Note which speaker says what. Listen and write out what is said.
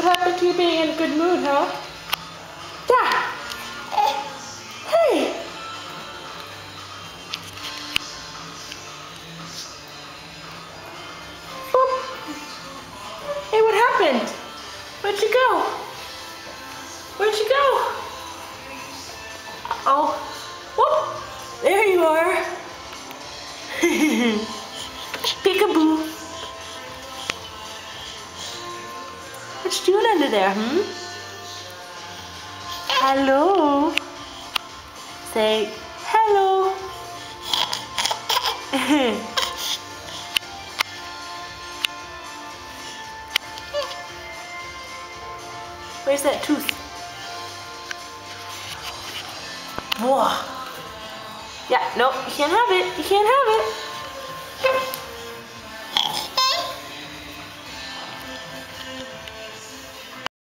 Speaker 1: What happened to you being in a good mood, huh? Yeah. Hey. Boop. Hey, what happened? Where'd you go? Where'd you go? Oh. Whoop. There you are. Peekaboo. What you doing under there, Hello. Say hello. Where's that tooth? Whoa. Yeah, no, you can't have it. You can't have